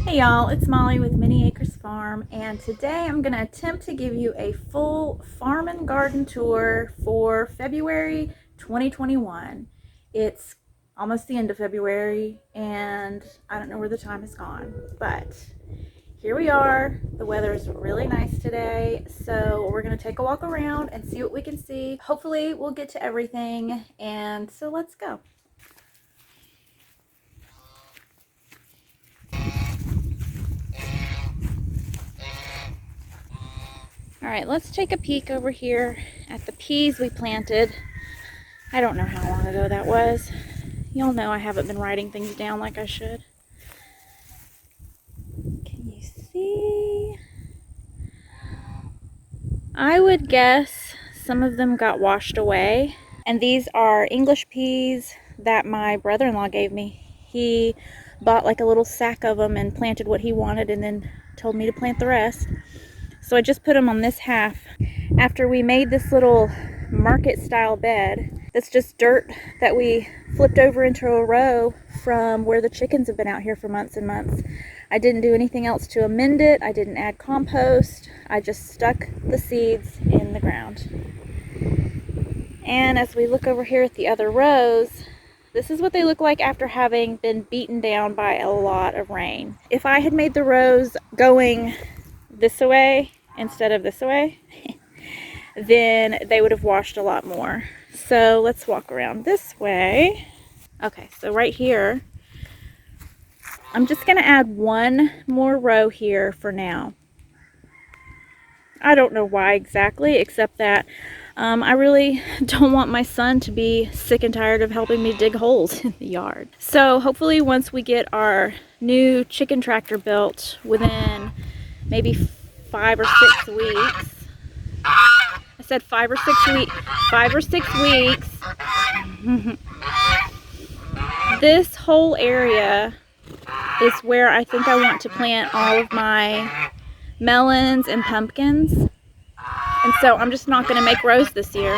Hey y'all, it's Molly with Minnie Acres Farm, and today I'm going to attempt to give you a full farm and garden tour for February 2021. It's almost the end of February, and I don't know where the time has gone, but here we are. The weather is really nice today, so we're going to take a walk around and see what we can see. Hopefully we'll get to everything, and so let's go. All right, let's take a peek over here at the peas we planted. I don't know how long ago that was. Y'all know I haven't been writing things down like I should. Can you see? I would guess some of them got washed away. And these are English peas that my brother-in-law gave me. He bought like a little sack of them and planted what he wanted and then told me to plant the rest. So I just put them on this half. After we made this little market style bed, that's just dirt that we flipped over into a row from where the chickens have been out here for months and months. I didn't do anything else to amend it. I didn't add compost. I just stuck the seeds in the ground. And as we look over here at the other rows, this is what they look like after having been beaten down by a lot of rain. If I had made the rows going this way instead of this way, then they would have washed a lot more. So let's walk around this way. Okay, so right here, I'm just gonna add one more row here for now. I don't know why exactly, except that I really don't want my son to be sick and tired of helping me dig holes in the yard. So hopefully once we get our new chicken tractor built within maybe 5 or 6 weeks, I said 5 or 6 weeks. 5 or 6 weeks. This whole area is where I think I want to plant all of my melons and pumpkins. And so I'm just not going to make rows this year.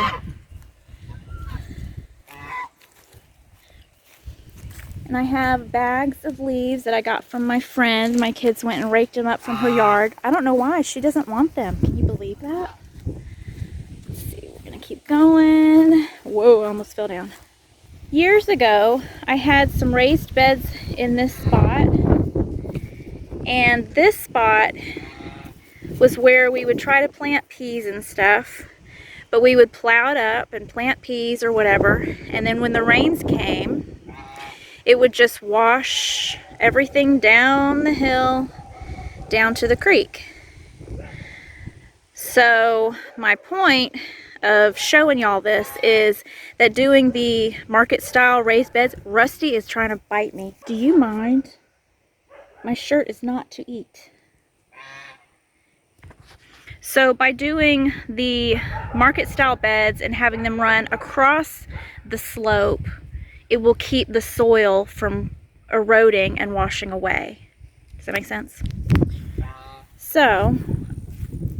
And I have bags of leaves that I got from my friend. My kids went and raked them up from her yard. I don't know why. She doesn't want them. Can you believe that? Keep going. Whoa, I almost fell down. Years ago, I had some raised beds in this spot, and this spot was where we would try to plant peas and stuff, but we would plow it up and plant peas or whatever, and then when the rains came, it would just wash everything down the hill, down to the creek. So my point of showing y'all this is that doing the market style raised beds, Rusty is trying to bite me. Do you mind? My shirt is not to eat. So by doing the market style beds and having them run across the slope, it will keep the soil from eroding and washing away. Does that make sense? So,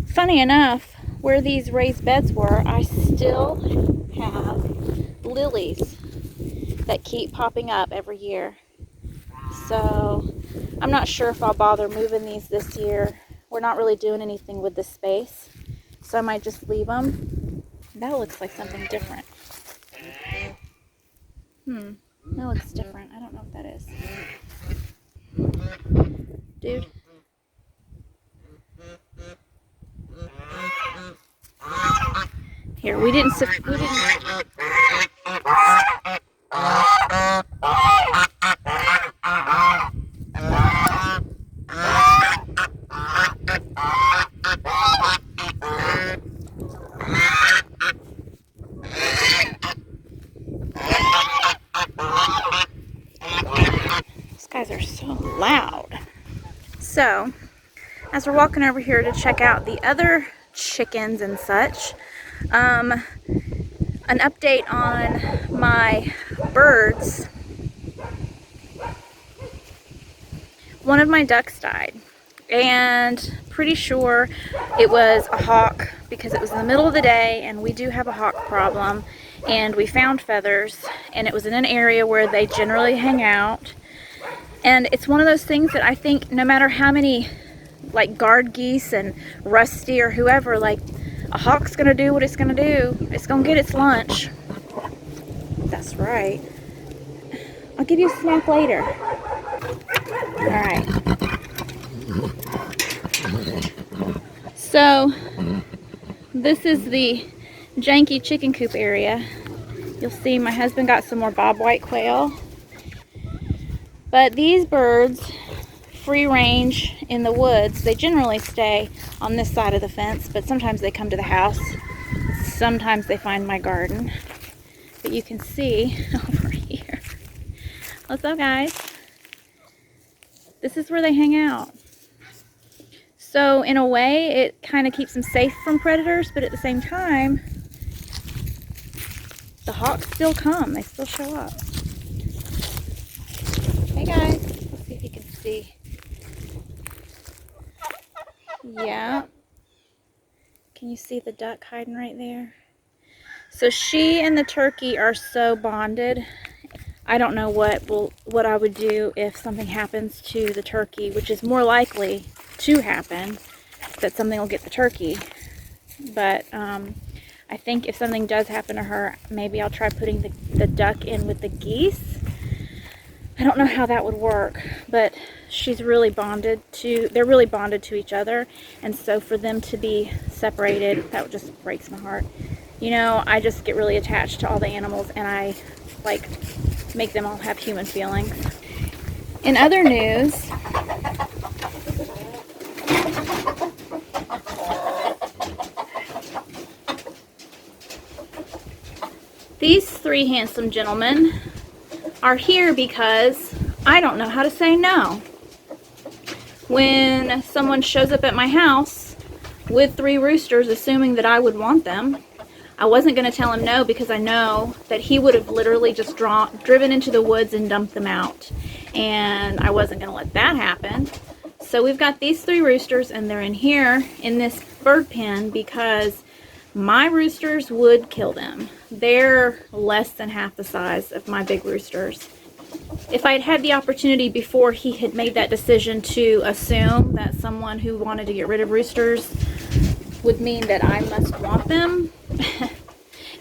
funny enough, where these raised beds were, I still have lilies that keep popping up every year. So I'm not sure if I'll bother moving these this year. We're not really doing anything with this space, so I might just leave them. That looks like something different. That looks different. I don't know what that is. Dude. Here, we didn't. These guys are so loud. So, as we're walking over here to check out the other chickens and such, an update on my birds. One of my ducks died, and pretty sure it was a hawk because it was in the middle of the day, and we do have a hawk problem, and we found feathers, and it was in an area where they generally hang out. And it's one of those things that I think no matter how many like guard geese and Rusty or whoever, like a hawk's gonna do what it's gonna do. It's gonna get its lunch. That's right. I'll give you a snack later. Alright. So this is the janky chicken coop area. You'll see my husband got some more bobwhite quail. But these birds free range in the woods. They generally stay on this side of the fence, but sometimes they come to the house. Sometimes they find my garden. But you can see over here. What's up, guys? This is where they hang out. So in a way, it kind of keeps them safe from predators, but at the same time, the hawks still come. They still show up. Hey guys, let's see if you can see. Yeah. Can you see the duck hiding right there? So she and the turkey are so bonded. I don't know what I would do if something happens to the turkey, which is more likely to happen, that something will get the turkey. But I think if something does happen to her, maybe I'll try putting the duck in with the geese. I don't know how that would work, but they're really bonded to each other, and so for them to be separated, that just breaks my heart. You know, I just get really attached to all the animals, and I like make them all have human feelings. In other news, these three handsome gentlemen are here because I don't know how to say no. When someone shows up at my house with 3 roosters, assuming that I would want them, I wasn't going to tell him no, because I know that he would have literally just driven into the woods and dumped them out. And I wasn't going to let that happen. So we've got these 3 roosters, and they're in here in this bird pen because my roosters would kill them. They're less than half the size of my big roosters. If I had had the opportunity before he had made that decision to assume that someone who wanted to get rid of roosters would mean that I must want them,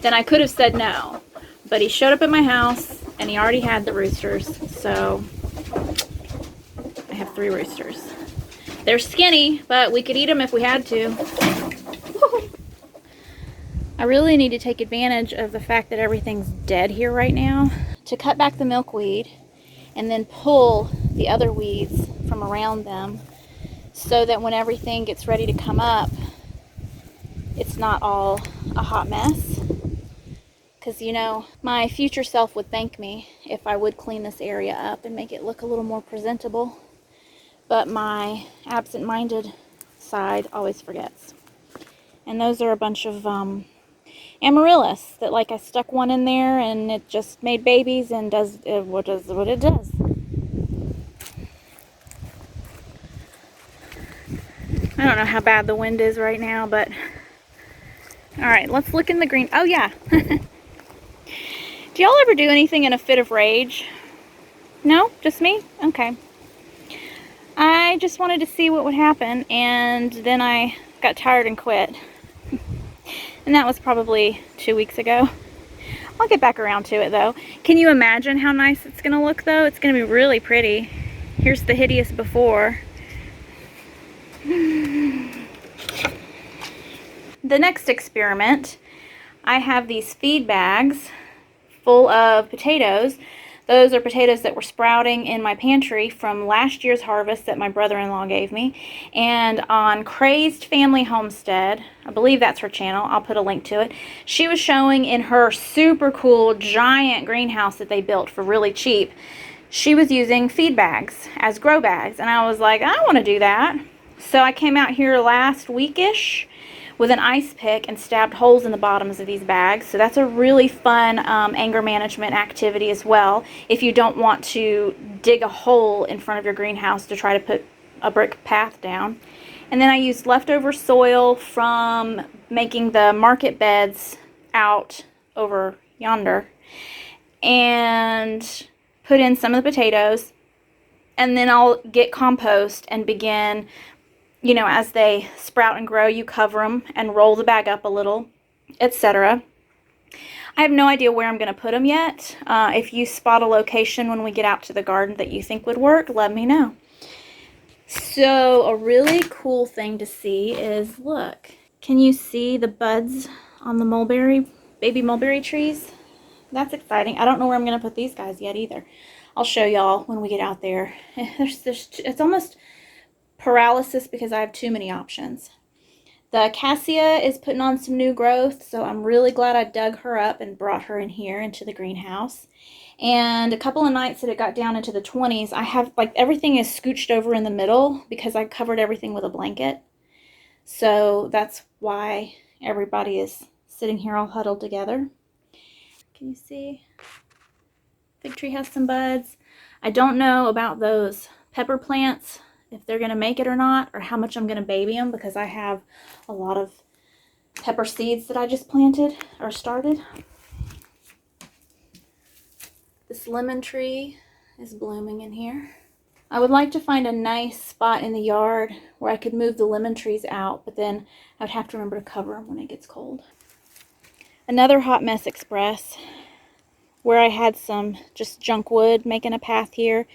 then I could have said no. But he showed up at my house and he already had the roosters, so I have 3 roosters. They're skinny, but we could eat them if we had to. I really need to take advantage of the fact that everything's dead here right now to cut back the milkweed and then pull the other weeds from around them so that when everything gets ready to come up, it's not all a hot mess. Because, you know, my future self would thank me if I would clean this area up and make it look a little more presentable. But my absent-minded side always forgets. And those are a bunch of amaryllis that, like, I stuck one in there and it just made babies and does what it does. I don't know how bad the wind is right now, but alright, let's look in the green. Oh yeah. Do y'all ever do anything in a fit of rage? No? Just me? Okay. I just wanted to see what would happen, and then I got tired and quit. And that was probably 2 weeks ago. I'll get back around to it though. Can you imagine how nice it's gonna look though? It's gonna be really pretty. Here's the hideous before. The next experiment, I have these feed bags full of potatoes. Those are potatoes that were sprouting in my pantry from last year's harvest that my brother-in-law gave me. And on Crazed Family Homestead, I believe that's her channel, I'll put a link to it, she was showing in her super cool giant greenhouse that they built for really cheap, she was using feed bags as grow bags. And I was like, I want to do that. So I came out here last week-ish with an ice pick and stabbed holes in the bottoms of these bags. So that's a really fun anger management activity as well, if you don't want to dig a hole in front of your greenhouse to try to put a brick path down. And then I used leftover soil from making the market beds out over yonder and put in some of the potatoes. And then I'll get compost and begin, you know, as they sprout and grow, you cover them and roll the bag up a little, etc. I have no idea where I'm going to put them yet. If you spot a location when we get out to the garden that you think would work, let me know. So a really cool thing to see is, look, can you see the buds on the baby mulberry trees? That's exciting. I don't know where I'm going to put these guys yet either. I'll show y'all when we get out there. It's almost paralysis because I have too many options. The cassia is putting on some new growth, so I'm really glad I dug her up and brought her in here into the greenhouse. And a couple of nights that it got down into the 20s, I have, like, everything is scooched over in the middle because I covered everything with a blanket. So that's why everybody is sitting here all huddled together. Can you see? Fig tree has some buds. I don't know about those pepper plants, if they're going to make it or not, or how much I'm going to baby them, because I have a lot of pepper seeds that I just planted or started. This lemon tree is blooming in here. I would like to find a nice spot in the yard where I could move the lemon trees out, but then I would have to remember to cover them when it gets cold. Another hot mess express where I had some just junk wood making a path here.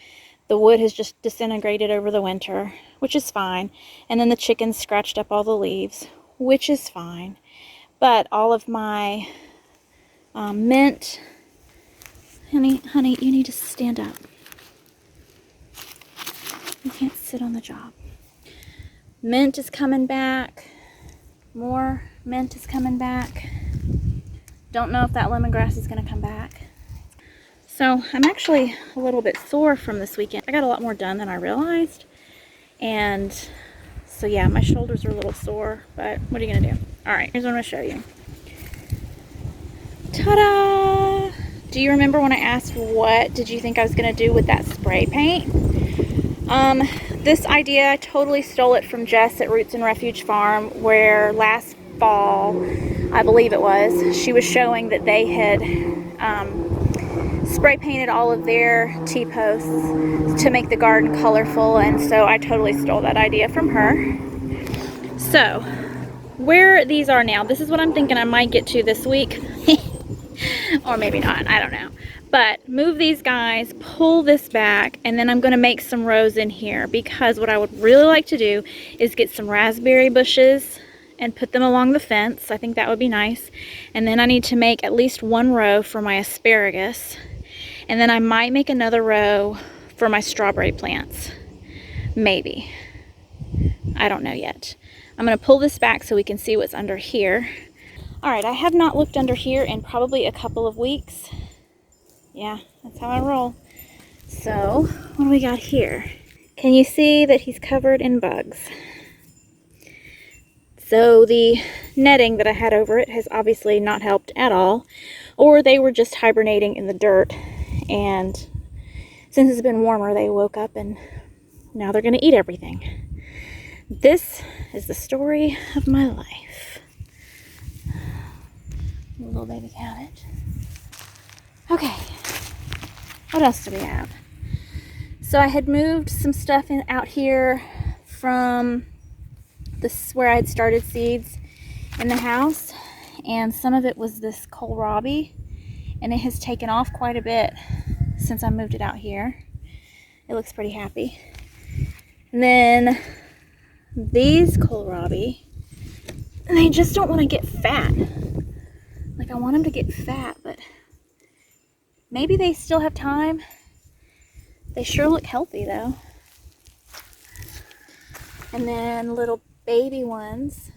The wood has just disintegrated over the winter, which is fine. And then the chickens scratched up all the leaves, which is fine. But all of my mint... Honey, you need to stand up. You can't sit on the job. Mint is coming back. More mint is coming back. Don't know if that lemongrass is going to come back. So I'm actually a little bit sore from this weekend. I got a lot more done than I realized. And so yeah, my shoulders are a little sore, but what are you going to do? All right, here's what I'm going to show you. Ta-da! Do you remember when I asked what did you think I was going to do with that spray paint? This idea, I totally stole it from Jess at Roots and Refuge Farm, where last fall, I believe it was, she was showing that they had spray painted all of their T-posts to make the garden colorful, and so I totally stole that idea from her. So, where these are now, this is what I'm thinking I might get to this week. Or maybe not, I don't know. But move these guys, pull this back, and then I'm going to make some rows in here, because what I would really like to do is get some raspberry bushes and put them along the fence. I think that would be nice. And then I need to make at least one row for my asparagus. And then I might make another row for my strawberry plants. Maybe. I don't know yet. I'm going to pull this back so we can see what's under here. Alright, I have not looked under here in probably a couple of weeks. Yeah, that's how I roll. So, what do we got here? Can you see that he's covered in bugs? So the netting that I had over it has obviously not helped at all. Or they were just hibernating in the dirt. And since it's been warmer, they woke up and now they're going to eat everything. This is the story of my life. Little baby cabbage. Okay, what else do we have? So I had moved some stuff out here from this where I had started seeds in the house, and some of it was this kohlrabi, and it has taken off quite a bit since I moved it out here. It looks pretty happy. And then these kohlrabi, they just don't want to get fat. Like, I want them to get fat, but maybe they still have time. They sure look healthy, though. And then little baby ones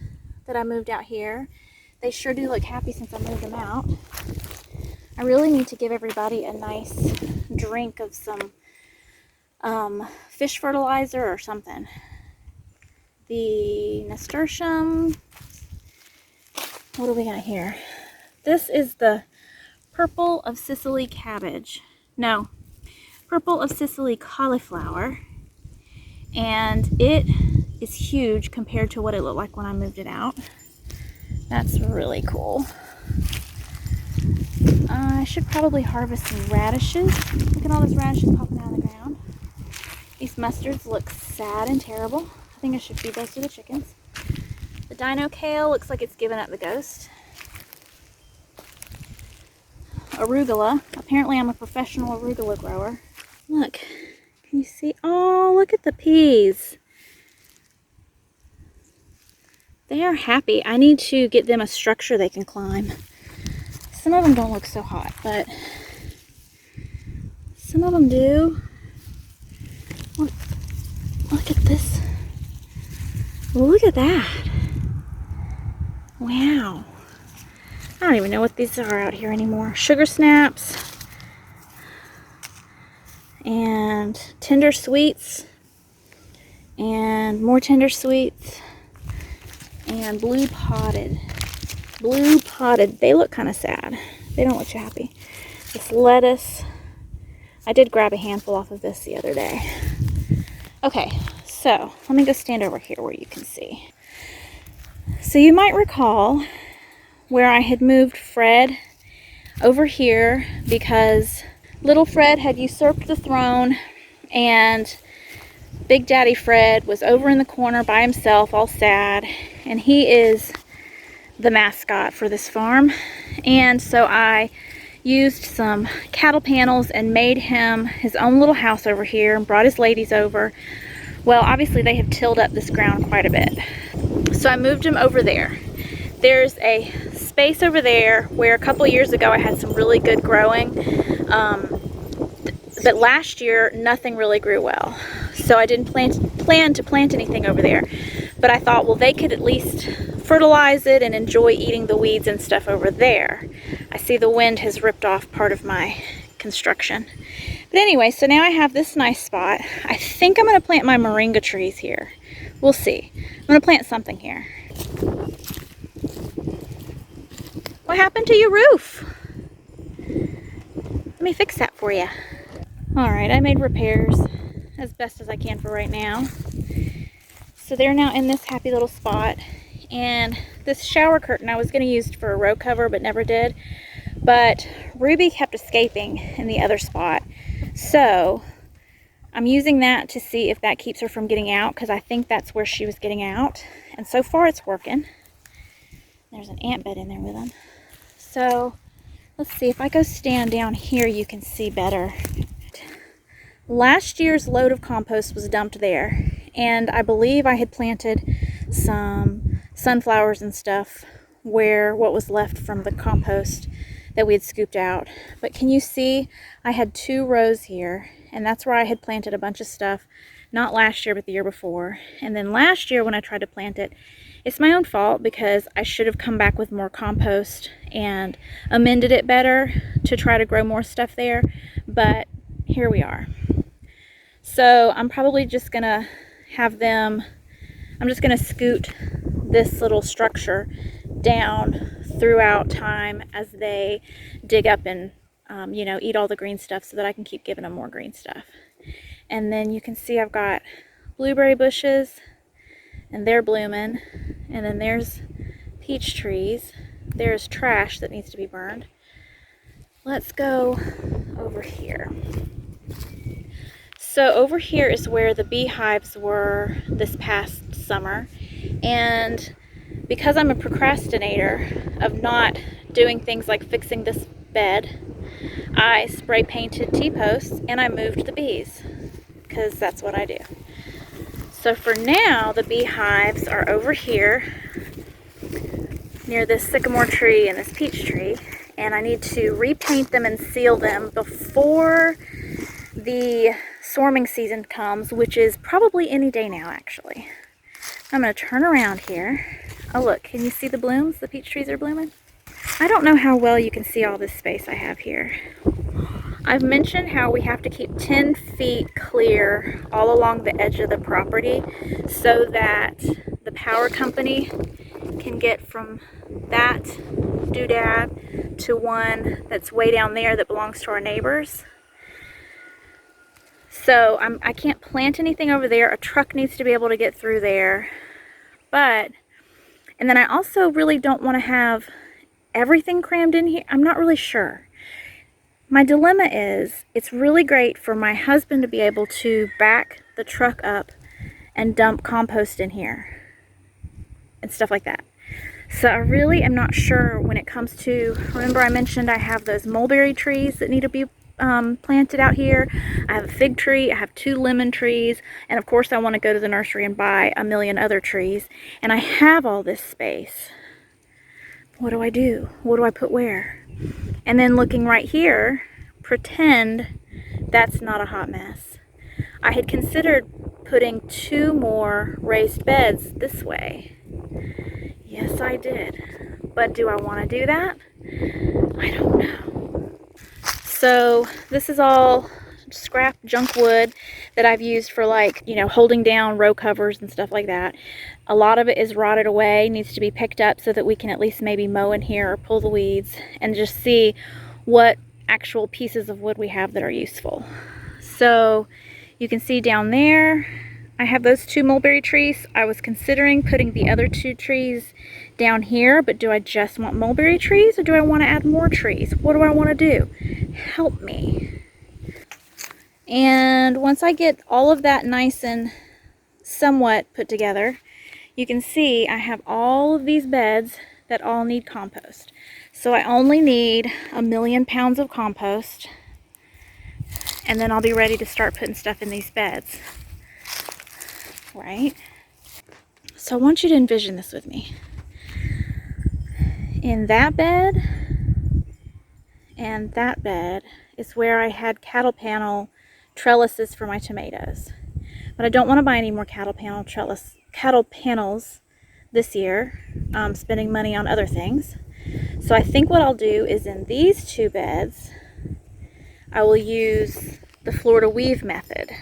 that I moved out here. They sure do look happy since I moved them out. I really need to give everybody a nice drink of some fish fertilizer or something. The nasturtium. What do we got here? This is the purple of Sicily cabbage. No, purple of Sicily cauliflower. And it is huge compared to what it looked like when I moved it out. That's really cool. I should probably harvest some radishes. Look at all those radishes popping out of the ground. You mustards look sad and terrible. I think I should feed those to the chickens. The dino kale looks like it's given up the ghost. Arugula. Apparently I'm a professional arugula grower. Look, can you see? Oh, look at the peas. They are happy. I need to get them a structure they can climb. Some of them don't look so hot, but some of them do. Look at this. Look at that. Wow. I don't even know what these are out here anymore. Sugar snaps and tender sweets and more tender sweets and blue potted. Blue potted. They look kind of sad. They don't look too happy. This lettuce. I did grab a handful off of this the other day. Okay, so let me go stand over here where you can see. So you might recall where I had moved Fred over here because little Fred had usurped the throne and Big Daddy Fred was over in the corner by himself, all sad, and he is the mascot for this farm. And so I used some cattle panels and made him his own little house over here and brought his ladies over. Well, obviously they have tilled up this ground quite a bit. So I moved him over there. There's a space over there where a couple years ago I had some really good growing, but last year nothing really grew well. So I didn't plan to plant anything over there. But I thought, well, they could at least fertilize it and enjoy eating the weeds and stuff over there. I see the wind has ripped off part of my construction. But anyway, so now I have this nice spot. I think I'm going to plant my moringa trees here. We'll see. I'm going to plant something here. What happened to your roof? Let me fix that for you. Alright, I made repairs as best as I can for right now. So they're now in this happy little spot. And this shower curtain I was going to use for a row cover but never did. But Ruby kept escaping in the other spot. So I'm using that to see if that keeps her from getting out, because I think that's where she was getting out. And so far it's working. There's an ant bed in there with them. So let's see, if I go stand down here you can see better. Last year's load of compost was dumped there, and I believe I had planted some sunflowers and stuff where what was left from the compost that we had scooped out. But can you see I had 2 rows here, and that's where I had planted a bunch of stuff, not last year but the year before. And then last year when I tried to plant it, it's my own fault because I should have come back with more compost and amended it better to try to grow more stuff there, but here we are. So I'm probably just gonna have them, I'm just gonna scoot this little structure down throughout time as they dig up and you know, eat all the green stuff, so that I can keep giving them more green stuff. And then you can see I've got blueberry bushes and they're blooming, and then there's peach trees. There's trash that needs to be burned. Let's go over here. So over here is where the beehives were this past summer, and because I'm a procrastinator of not doing things like fixing this bed, I spray painted T-posts and I moved the bees, because that's what I do. So for now, the beehives are over here near this sycamore tree and this peach tree, and I need to repaint them and seal them before the swarming season comes, which is probably any day now, actually. I'm going to turn around here. Oh look, can you see the blooms? The peach trees are blooming. I don't know how well you can see all this space I have here. I've mentioned how we have to keep 10 feet clear all along the edge of the property so that the power company can get from that doodad to one that's way down there that belongs to our neighbors. So I can't plant anything over there. A truck needs to be able to get through there. And then I also really don't want to have everything crammed in here. I'm not really sure. My dilemma is, it's really great for my husband to be able to back the truck up and dump compost in here and stuff like that. So I really am not sure when it comes to, remember I mentioned I have those mulberry trees that need to be planted out here. I have a fig tree, I have 2 lemon trees, and of course I want to go to the nursery and buy a million other trees. And I have all this space. What do I do? What do I put where? And then looking right here, pretend that's not a hot mess. I had considered putting 2 more raised beds this way. Yes, I did. But do I want to do that? I don't know. So this is all scrap junk wood that I've used for, like, you know, holding down row covers and stuff like that. A lot of it is rotted away, needs to be picked up so that we can at least maybe mow in here or pull the weeds and just see what actual pieces of wood we have that are useful. So you can see down there I have those 2 mulberry trees. I was considering putting the other 2 trees down here, but do I just want mulberry trees or do I want to add more trees? What do I want to do? Help me. And once I get all of that nice and somewhat put together, you can see I have all of these beds that all need compost. So I only need 1,000,000 pounds of compost, and then I'll be ready to start putting stuff in these beds. Right? So I want you to envision this with me. In that bed and that bed is where I had cattle panel trellises for my tomatoes. But I don't want to buy any more cattle panels this year. I'm spending money on other things. So I think what I'll do is in these 2 beds, I will use the Florida weave method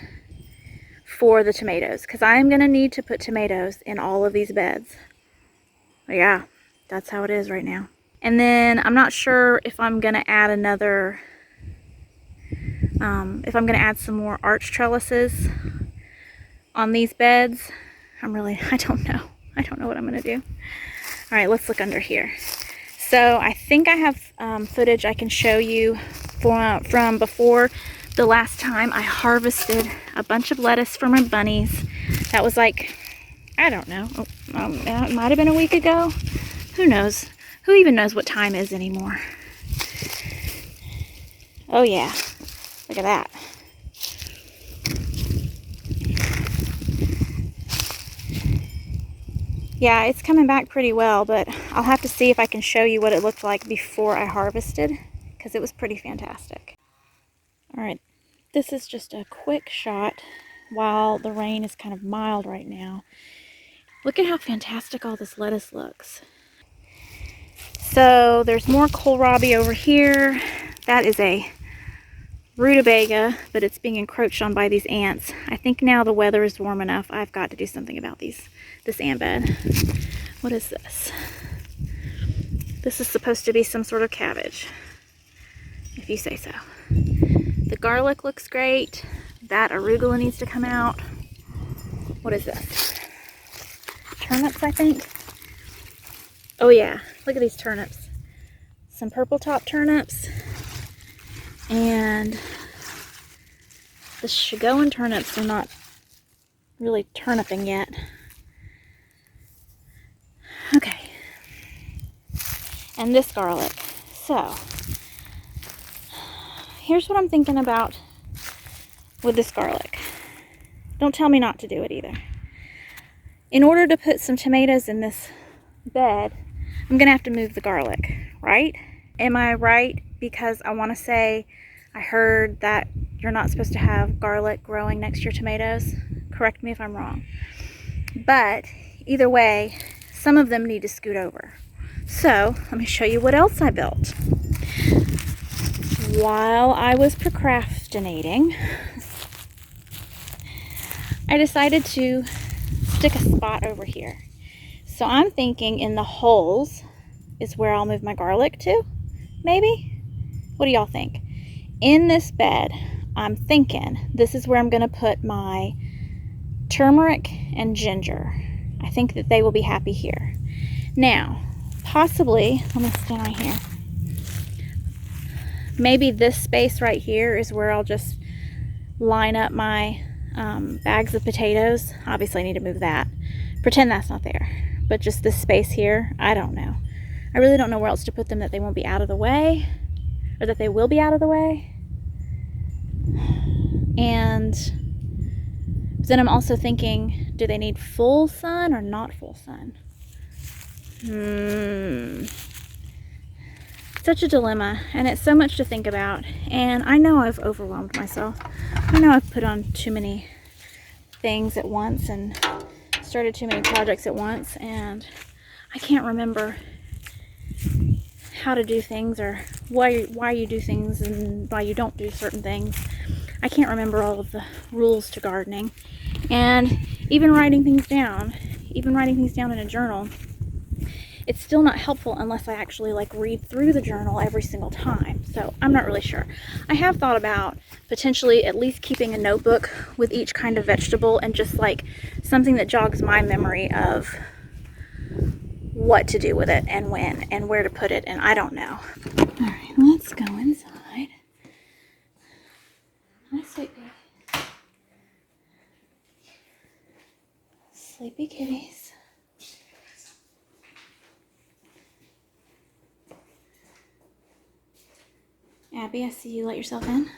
for the tomatoes, because I am going to need to put tomatoes in all of these beds. Yeah, that's how it is right now. And then I'm not sure if I'm going to add another, if I'm going to add some more arch trellises on these beds. I don't know. I don't know what I'm going to do. All right, let's look under here. So I think I have footage I can show you from before the last time I harvested a bunch of lettuce for my bunnies. That was like, I don't know, it might have been a week ago. Who knows? Who even knows what time is anymore? Oh yeah, look at that. Yeah, it's coming back pretty well, but I'll have to see if I can show you what it looked like before I harvested, because it was pretty fantastic. All right, this is just a quick shot while the rain is kind of mild right now. Look at how fantastic all this lettuce looks. So there's more kohlrabi over here. That is a rutabaga, but it's being encroached on by these ants. I think now the weather is warm enough, I've got to do something about this ant bed. What is this? This is supposed to be some sort of cabbage, if you say so. The garlic looks great. That arugula needs to come out. What is this? Turnips, I think. Oh yeah, look at these turnips. Some purple top turnips. And the Chigoan turnips are not really turniping yet. Okay. And this garlic. So, here's what I'm thinking about with this garlic. Don't tell me not to do it either. In order to put some tomatoes in this bed, I'm going to have to move the garlic, right? Am I right? Because I want to say I heard that you're not supposed to have garlic growing next to your tomatoes. Correct me if I'm wrong. But either way, some of them need to scoot over. So let me show you what else I built. While I was procrastinating, I decided to stick a spot over here. So I'm thinking in the holes is where I'll move my garlic to, maybe? What do y'all think? In this bed, I'm thinking this is where I'm going to put my turmeric and ginger. I think that they will be happy here. Now, possibly, let me stand right here. Maybe this space right here is where I'll just line up my bags of potatoes. Obviously I need to move that. Pretend that's not there. But just this space here, I don't know. I really don't know where else to put them that they won't be out of the way, or that they will be out of the way. And then I'm also thinking, do they need full sun or not full sun? Such a dilemma, and it's so much to think about. And I know I've overwhelmed myself. I know I've put on too many things at once and started too many projects at once, and I can't remember how to do things, or why you do things and why you don't do certain things. I can't remember all of the rules to gardening. And even writing things down in a journal, it's still not helpful unless I actually like read through the journal every single time. So I'm not really sure. I have thought about potentially at least keeping a notebook with each kind of vegetable, and just like something that jogs my memory of what to do with it and when and where to put it, and I don't know. All right, let's go inside. Hi, sweet baby. Sleepy kitties. Abby, I see you let yourself in.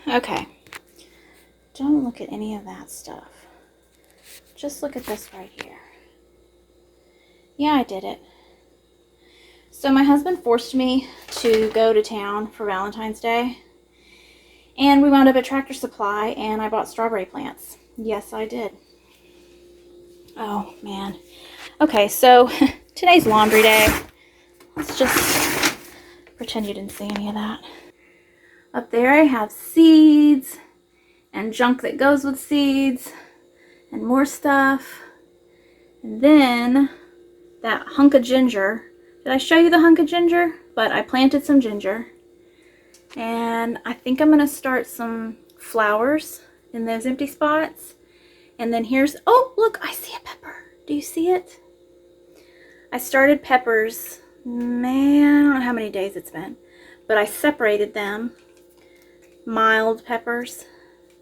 Okay. Don't look at any of that stuff. Just look at this right here. Yeah, I did it. So my husband forced me to go to town for Valentine's Day. And we wound up at Tractor Supply, and I bought strawberry plants. Yes, I did. Oh, man. Okay, so today's laundry day. Let's just pretend you didn't see any of that. Up there I have seeds and junk that goes with seeds and more stuff. And then that hunk of ginger. Did I show you the hunk of ginger? But I planted some ginger. And I think I'm going to start some flowers in those empty spots. And then here's, oh, look, I see a pepper. Do you see it? I started peppers, man, I don't know how many days it's been, but I separated them, mild peppers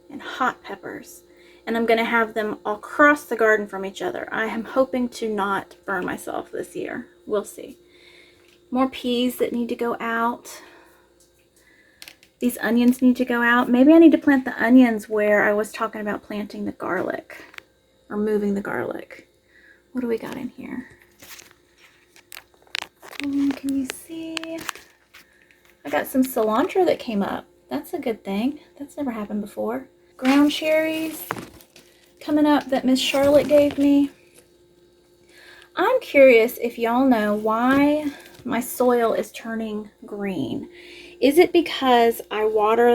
and hot peppers. And I'm going to have them all across the garden from each other. I am hoping to not burn myself this year. We'll see. More peas that need to go out. These onions need to go out. Maybe I need to plant the onions where I was talking about planting the garlic, or moving the garlic. What do we got in here? Can you see? I got some cilantro that came up. That's a good thing. That's never happened before. Ground cherries coming up that Miss Charlotte gave me. I'm curious if y'all know why my soil is turning green. Is it because I water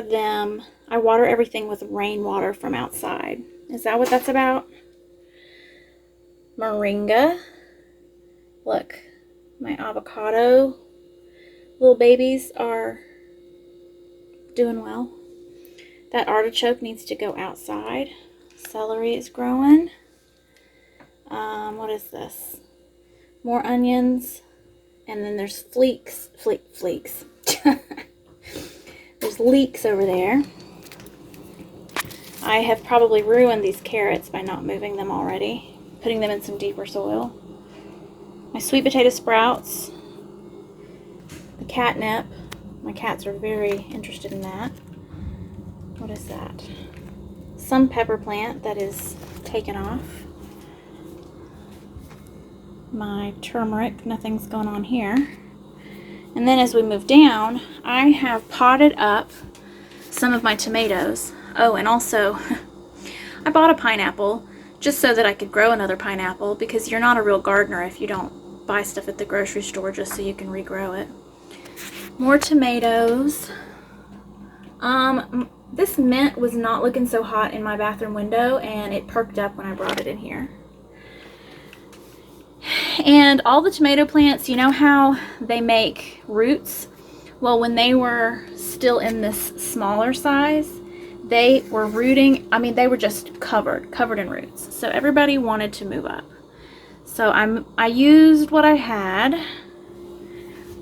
everything with rainwater from outside? Is that what that's about? Moringa. Look, my avocado little babies are doing well. That artichoke needs to go outside. Celery is growing. What is this? More onions. And then there's fleeks. There's leeks over there. I have probably ruined these carrots by not moving them already. Putting them in some deeper soil. My sweet potato sprouts. The catnip. My cats are very interested in that. What is that? Some pepper plant that is taken off. My turmeric, nothing's going on here. And then as we move down, I have potted up some of my tomatoes. Oh, and also I bought a pineapple just so that I could grow another pineapple, because you're not a real gardener if you don't buy stuff at the grocery store just so you can regrow it. More tomatoes. This mint was not looking so hot in my bathroom window, and it perked up when I brought it in here. And all the tomato plants, you know how they make roots? Well, when they were still in this smaller size, they were rooting. I mean, they were just covered in roots. So everybody wanted to move up. So I used what I had.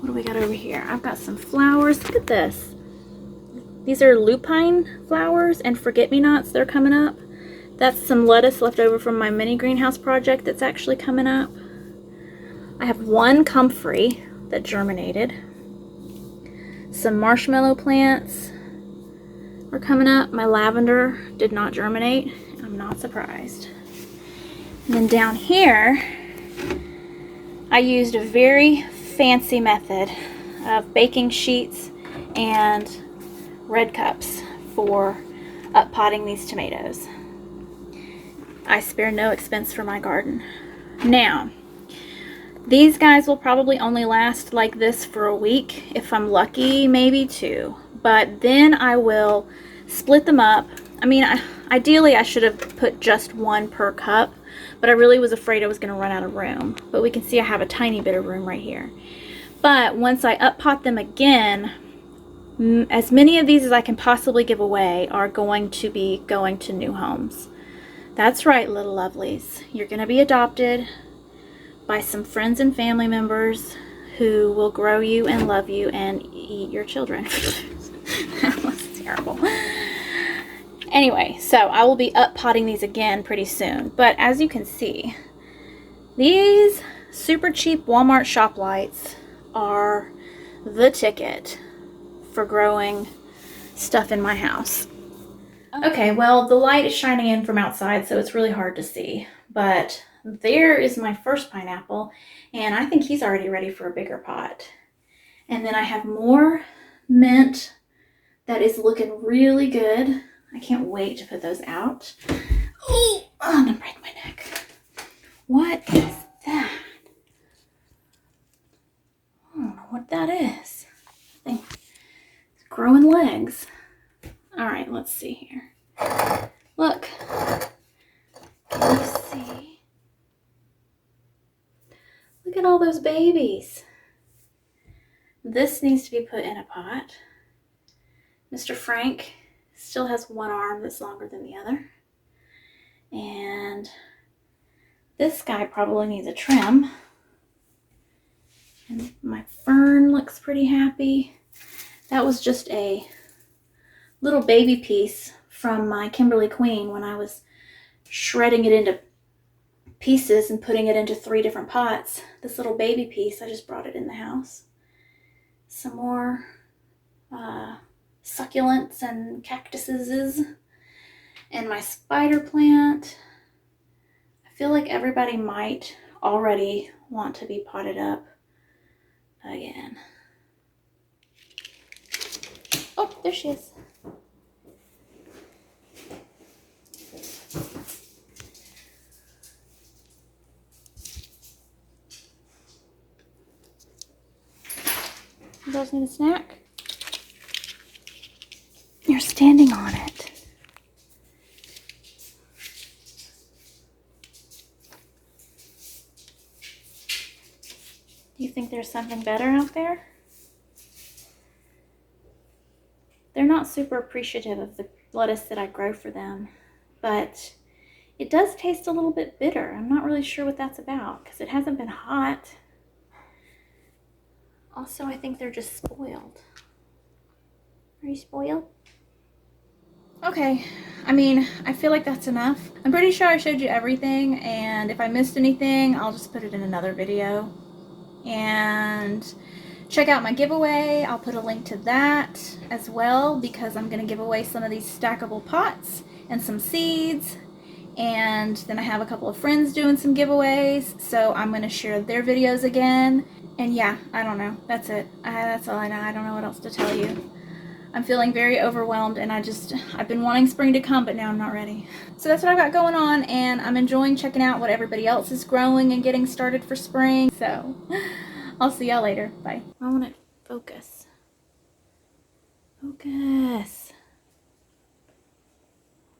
What do we got over here? I've got some flowers. Look at this. These are lupine flowers and forget-me-nots. They're coming up. That's some lettuce left over from my mini greenhouse project that's actually coming up. I have one comfrey that germinated. Some marshmallow plants are coming up. My lavender did not germinate. I'm not surprised. And then down here, I used a very fancy method of baking sheets and red cups for up potting these tomatoes. I spare no expense for my garden. Now, these guys will probably only last like this for a week. If I'm lucky, maybe 2. But then I will split them up. I mean, ideally I should have put just 1 per cup, but I really was afraid I was going to run out of room. But we can see I have a tiny bit of room right here. But once I up pot them again, as many of these as I can possibly give away are going to be going to new homes. That's right, little lovelies. You're going to be adopted by some friends and family members who will grow you and love you and eat your children. That was terrible. Anyway, so I will be up potting these again pretty soon. But as you can see, these super cheap Walmart shop lights are the ticket for growing stuff in my house. Okay, well, the light is shining in from outside, so it's really hard to see. But there is my first pineapple, and I think he's already ready for a bigger pot. And then I have more mint that is looking really good. I can't wait to put those out. Oh, I'm gonna break my neck. What is that? I don't know what that is. I think it's growing legs. All right, let's see here. Look. Can you see? Look at all those babies. This needs to be put in a pot. Mr. Frank still has one arm that's longer than the other. And this guy probably needs a trim. And my fern looks pretty happy. That was just a little baby piece from my Kimberly Queen when I was shredding it into pieces and putting it into 3 different pots. This little baby piece, I just brought it in the house. Some more succulents and cactuses. And my spider plant. I feel like everybody might already want to be potted up again. Oh, there she is. You guys need a snack? You're standing on it. Do you think there's something better out there? They're not super appreciative of the lettuce that I grow for them, but it does taste a little bit bitter. I'm not really sure what that's about because it hasn't been hot. Also, I think they're just spoiled. Are you spoiled? Okay, I mean, I feel like that's enough. I'm pretty sure I showed you everything, and if I missed anything, I'll just put it in another video. And check out my giveaway. I'll put a link to that as well because I'm going to give away some of these stackable pots and some seeds. And then I have a couple of friends doing some giveaways, so I'm going to share their videos again. And yeah, I don't know. That's it. That's all I know. I don't know what else to tell you. I'm feeling very overwhelmed, and I've been wanting spring to come, but now I'm not ready. So that's what I've got going on, and I'm enjoying checking out what everybody else is growing and getting started for spring. So I'll see y'all later. Bye. I want to focus. Focus.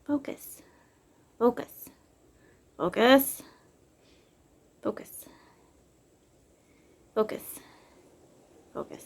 Focus. Focus. Focus. Focus. Focus. Focus.